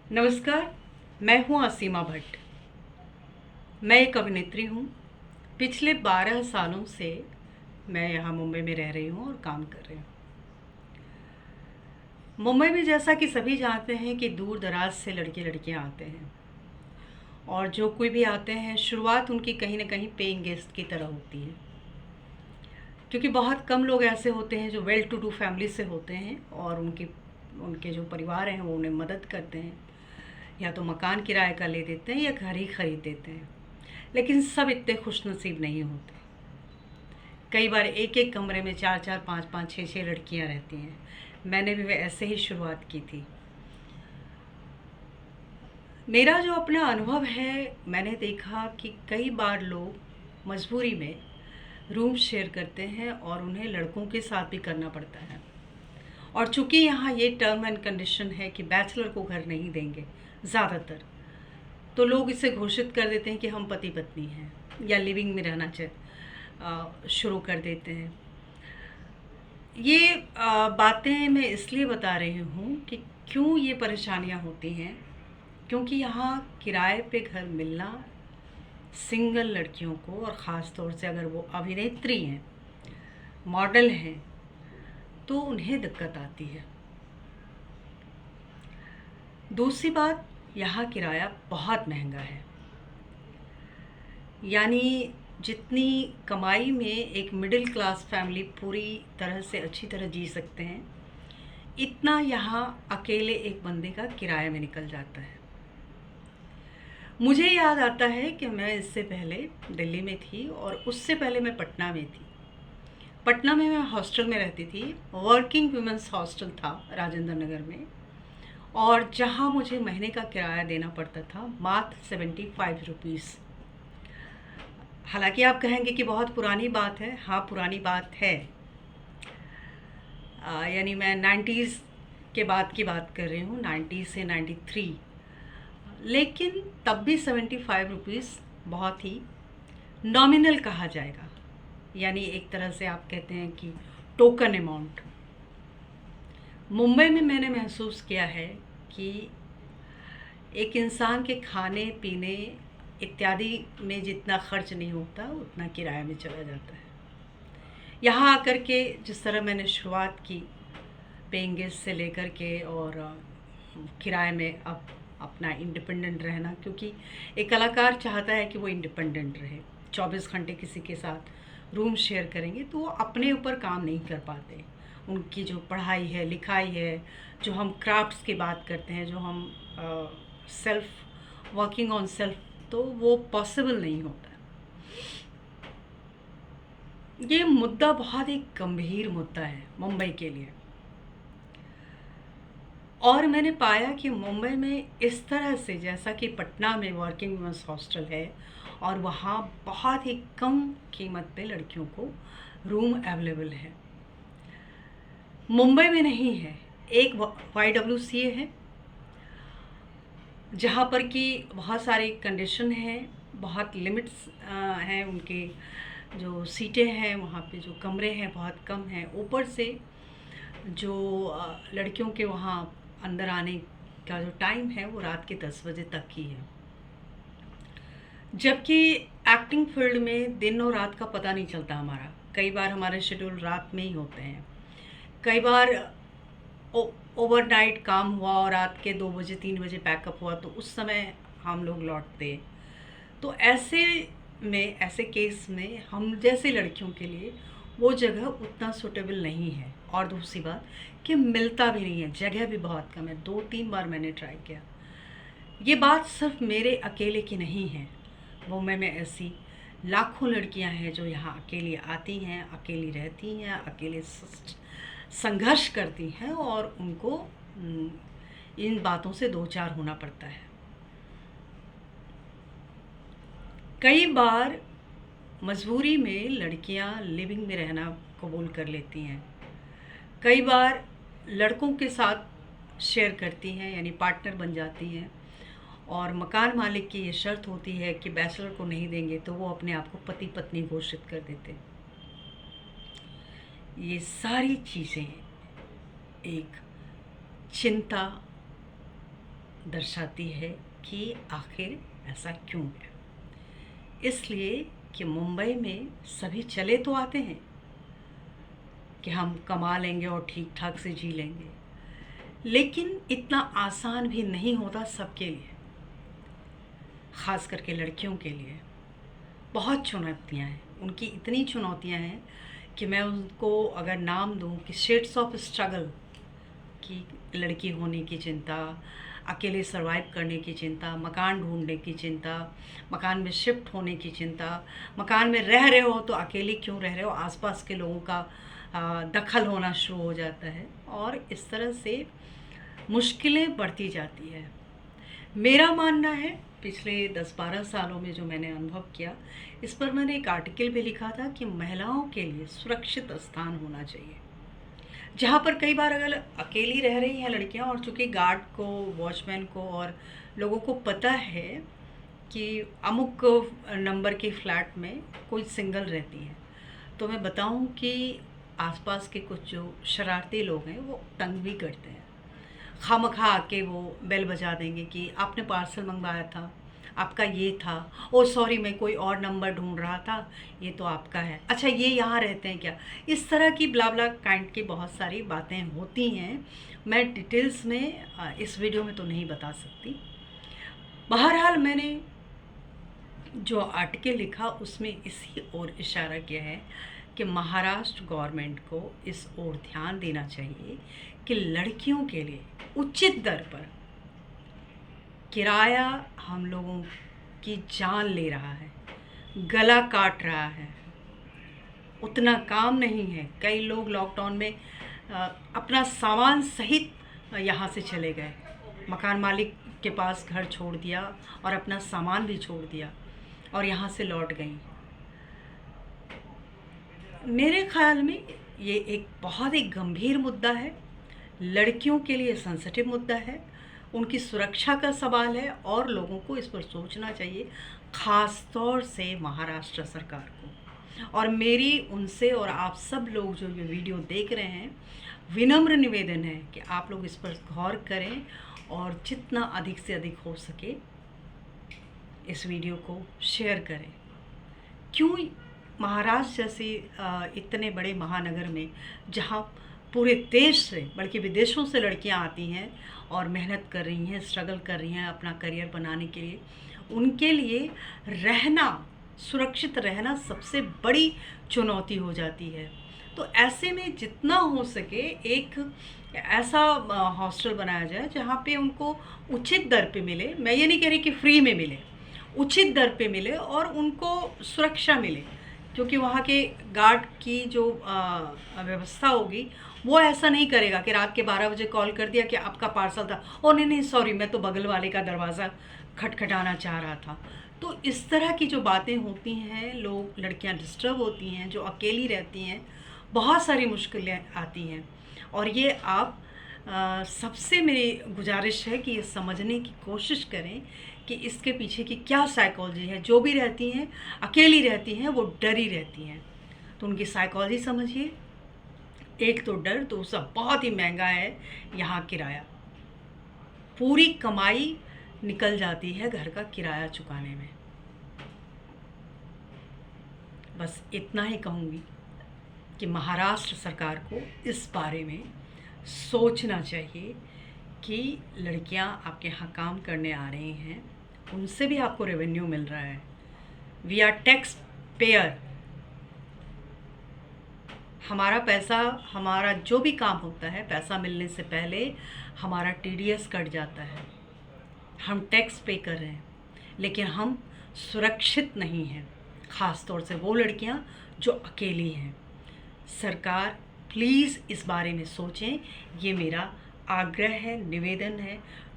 नमस्कार। मैं हूँ असीमा भट्ट। मैं एक अभिनेत्री हूँ। पिछले 12 सालों से मैं यहाँ मुंबई में रह रही हूँ और काम कर रही हूँ। मुंबई में जैसा कि सभी जानते हैं कि दूर दराज से लड़के लड़कियाँ आते हैं, और जो कोई भी आते हैं शुरुआत उनकी कहीं ना कहीं पेइंग गेस्ट की तरह होती है, क्योंकि बहुत कम लोग ऐसे होते हैं जो वेल टू डू फैमिली से होते हैं और उनके उनके जो परिवार हैं वो उन्हें मदद करते हैं, या तो मकान किराए का ले देते हैं या घर ही खरीद देते हैं। लेकिन सब इतने खुशनसीब नहीं होते। कई बार एक एक कमरे में चार चार पाँच पाँच छः छः लड़कियां रहती हैं। मैंने भी ऐसे ही शुरुआत की थी। मेरा जो अपना अनुभव है, मैंने देखा कि कई बार लोग मजबूरी में रूम शेयर करते हैं और उन्हें लड़कों के साथ भी करना पड़ता है। और चूंकि यहाँ ये टर्म एंड कंडीशन है कि बैचलर को घर नहीं देंगे ज़्यादातर, तो लोग इसे घोषित कर देते हैं कि हम पति पत्नी हैं, या लिविंग में रहना शुरू कर देते हैं। ये बातें मैं इसलिए बता रही हूँ कि क्यों ये परेशानियाँ होती हैं, क्योंकि यहाँ किराए पे घर मिलना सिंगल लड़कियों को, और ख़ास तौर से अगर वो अभिनेत्री हैं, मॉडल हैं, तो उन्हें दिक्कत आती है। दूसरी बात, यहाँ किराया बहुत महंगा है। यानी जितनी कमाई में एक मिडिल क्लास फैमिली पूरी तरह से अच्छी तरह जी सकते हैं, इतना यहाँ अकेले एक बंदे का किराया में निकल जाता है। मुझे याद आता है कि मैं इससे पहले दिल्ली में थी और उससे पहले मैं पटना में थी। पटना में मैं हॉस्टल में रहती थी। वर्किंग वुमेंस हॉस्टल था राजेंद्र नगर में, और जहाँ मुझे महीने का किराया देना पड़ता था मात्र 75 रुपीज़। हालांकि आप कहेंगे कि बहुत पुरानी बात है। हाँ, पुरानी बात है। यानी मैं 90s के बाद की बात कर रही हूँ, 90 से 93। लेकिन तब भी 75 रुपीज़ बहुत ही नॉमिनल कहा जाएगा। यानी एक तरह से आप कहते हैं कि टोकन अमाउंट। मुंबई में मैंने महसूस किया है कि एक इंसान के खाने पीने इत्यादि में जितना खर्च नहीं होता उतना किराए में चला जाता है। यहाँ आकर के जिस तरह मैंने शुरुआत की पेइंग गेस्ट से लेकर के, और किराए में अब अपना इंडिपेंडेंट रहना, क्योंकि एक कलाकार चाहता है कि वो इंडिपेंडेंट रहे। 24 घंटे किसी के साथ रूम शेयर करेंगे तो वो अपने ऊपर काम नहीं कर पाते। उनकी जो पढ़ाई है, लिखाई है, जो हम क्राफ्ट्स की बात करते हैं, जो हम सेल्फ वर्किंग ऑन सेल्फ, तो वो पॉसिबल नहीं होता। ये मुद्दा बहुत ही गंभीर मुद्दा है मुंबई के लिए। और मैंने पाया कि मुंबई में इस तरह से, जैसा कि पटना में वर्किंग वुमेंस हॉस्टल है और वहाँ बहुत ही कम कीमत पे लड़कियों को रूम अवेलेबल है, मुंबई में नहीं है। एक YWCA है जहाँ पर कि बहुत सारी कंडीशन हैं, बहुत लिमिट्स हैं। उनके जो सीटें हैं, वहाँ पे जो कमरे हैं बहुत कम हैं। ऊपर से जो लड़कियों के वहाँ अंदर आने का जो टाइम है वो रात के 10 बजे तक ही है, जबकि एक्टिंग फील्ड में दिन और रात का पता नहीं चलता हमारा। कई बार हमारे शेड्यूल रात में ही होते हैं। कई बार ओवरनाइट काम हुआ और रात के 2 बजे 3 बजे पैकअप हुआ, तो उस समय हम लोग लौटते। तो ऐसे केस में हम जैसे लड़कियों के लिए वो जगह उतना सूटेबल नहीं है। और दूसरी बात कि मिलता भी नहीं है, जगह भी बहुत कम है। 2-3 बार मैंने ट्राई किया। ये बात सिर्फ मेरे अकेले की नहीं है। मुंबई में ऐसी लाखों लड़कियां हैं जो यहाँ अकेली आती हैं, अकेली रहती हैं, अकेले संघर्ष करती हैं, और उनको इन बातों से दो चार होना पड़ता है। कई बार मजबूरी में लड़कियां लिविंग में रहना कबूल कर लेती हैं। कई बार लड़कों के साथ शेयर करती हैं, यानी पार्टनर बन जाती हैं, और मकान मालिक की ये शर्त होती है कि बैचलर को नहीं देंगे, तो वो अपने आप को पति पत्नी घोषित कर देते हैं। ये सारी चीज़ें एक चिंता दर्शाती है कि आखिर ऐसा क्यों है। इसलिए कि मुंबई में सभी चले तो आते हैं कि हम कमा लेंगे और ठीक ठाक से जी लेंगे, लेकिन इतना आसान भी नहीं होता सबके लिए। ख़ास करके लड़कियों के लिए बहुत चुनौतियाँ हैं, उनकी इतनी चुनौतियाँ हैं कि मैं उनको अगर नाम दूं कि शेड्स ऑफ स्ट्रगल, की लड़की होने की चिंता, अकेले सरवाइव करने की चिंता, मकान ढूंढने की चिंता, मकान में शिफ्ट होने की चिंता, मकान में रह रहे हो तो अकेले क्यों रह रहे हो, आसपास के लोगों का दखल होना शुरू हो जाता है और इस तरह से मुश्किलें बढ़ती जाती है। मेरा मानना है, पिछले 10-12 सालों में जो मैंने अनुभव किया, इस पर मैंने एक आर्टिकल भी लिखा था कि महिलाओं के लिए सुरक्षित स्थान होना चाहिए, जहाँ पर कई बार अगर अकेली रह रही हैं लड़कियाँ और चूँकि गार्ड को, वॉचमैन को और लोगों को पता है कि अमुक नंबर के फ्लैट में कोई सिंगल रहती है, तो मैं बताऊं कि आसपास के कुछ जो शरारती लोग हैं वो तंग भी करते हैं। खामखा आके वो बेल बजा देंगे कि आपने पार्सल मंगवाया था, आपका ये था, ओ सॉरी मैं कोई और नंबर ढूंढ रहा था, ये तो आपका है, अच्छा ये यहाँ रहते हैं क्या। इस तरह की ब्ला ब्ला काइंड की बहुत सारी बातें होती हैं। मैं डिटेल्स में इस वीडियो में तो नहीं बता सकती। बहरहाल मैंने जो आर्टिकल लिखा उसमें इसी ओर इशारा किया है कि महाराष्ट्र गवर्नमेंट को इस ओर ध्यान देना चाहिए कि लड़कियों के लिए उचित दर पर किराया हम लोगों की जान ले रहा है, गला काट रहा है, उतना काम नहीं है। कई लोग लॉकडाउन में अपना सामान सहित यहाँ से चले गए, मकान मालिक के पास घर छोड़ दिया और अपना सामान भी छोड़ दिया और यहाँ से लौट गई। मेरे ख्याल में ये एक बहुत ही गंभीर मुद्दा है, लड़कियों के लिए सेंसिटिव मुद्दा है, उनकी सुरक्षा का सवाल है और लोगों को इस पर सोचना चाहिए, ख़ास तौर से महाराष्ट्र सरकार को। और मेरी उनसे और आप सब लोग जो ये वीडियो देख रहे हैं, विनम्र निवेदन है कि आप लोग इस पर गौर करें और जितना अधिक से अधिक हो सके इस वीडियो को शेयर करें। क्यों महाराष्ट्र जैसे इतने बड़े महानगर में, जहाँ पूरे देश से बल्कि विदेशों से लड़कियां आती हैं और मेहनत कर रही हैं, स्ट्रगल कर रही हैं अपना करियर बनाने के लिए, उनके लिए रहना, सुरक्षित रहना सबसे बड़ी चुनौती हो जाती है। तो ऐसे में जितना हो सके एक ऐसा हॉस्टल बनाया जाए जहाँ पे उनको उचित दर पे मिले। मैं ये नहीं कह रही कि फ्री में मिले, उचित दर पे मिले और उनको सुरक्षा मिले, क्योंकि वहाँ के गार्ड की जो व्यवस्था होगी वो ऐसा नहीं करेगा कि रात के 12 बजे कॉल कर दिया कि आपका पार्सल था, ओ नहीं नहीं सॉरी मैं तो बगल वाले का दरवाज़ा खटखटाना चाह रहा था। तो इस तरह की जो बातें होती हैं, लोग, लड़कियां डिस्टर्ब होती हैं, जो अकेली रहती हैं, बहुत सारी मुश्किलें आती हैं। और ये आप सबसे मेरी गुजारिश है कि ये समझने की कोशिश करें कि इसके पीछे की क्या साइकोलॉजी है। जो भी रहती हैं, अकेली रहती हैं, वो डरी रहती हैं, तो उनकी साइकोलॉजी समझिए। एक तो डर, दूसरा बहुत ही महंगा है यहाँ किराया, पूरी कमाई निकल जाती है घर का किराया चुकाने में। बस इतना ही कहूँगी कि महाराष्ट्र सरकार को इस बारे में सोचना चाहिए कि लड़कियां आपके यहाँ काम करने आ रही हैं, उनसे भी आपको रेवेन्यू मिल रहा है। वी आर टैक्स पेयर, हमारा पैसा, हमारा जो भी काम होता है, पैसा मिलने से पहले हमारा TDS कट जाता है, हम टैक्स पे कर रहे हैं, लेकिन हम सुरक्षित नहीं हैं, ख़ास तौर से वो लड़कियां जो अकेली हैं। सरकार प्लीज़ इस बारे में सोचें, ये मेरा आग्रह है, निवेदन है।